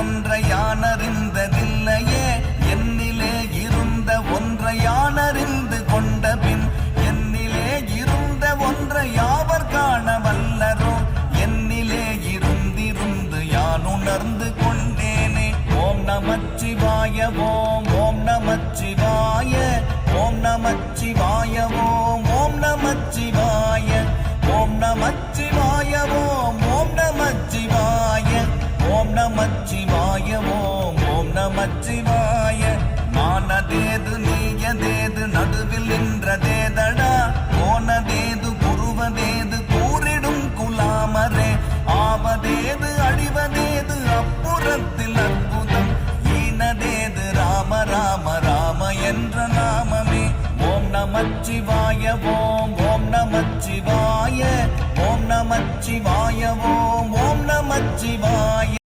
ஒன்றை யானறிந்ததில்லையே என்னிலே இருந்த ஒன்றை யானறிந்து கொண்ட பின் என்னிலே இருந்த ஒன்றை யாவர் காண வல்லரோ என்னிலே இருந்திருந்து யான் உணர்ந்து கொண்டேனே. ஓம் நமச்சிவாய ஓம் ஓம் நமச்சிவாய ஓம் நமச்சிவாய ஓம் ஓம் நமச்சிவாய ஓம் நமச்சிவாய ஓம் ஓம் நமச்சிவாய ஓம் நமச்சிவாய ஓம் ஓம் நமச்சிவாய. நானதேது நீயதேது நடுவில் நின்றதேதடா போனதேது குருவதேது கூறிடும் குலாமரே ஆவதேது அழிவதேது அப்புறத்தில் அற்புதம் ஈனதேது ராம ராம ராம என்ற நாமமே. ஓம் நமச்சிவாய ஓம் ஓம் நமச்சிவாய ஓம் நமச்சிவாய ஓம் ஓம் நமச்சிவாய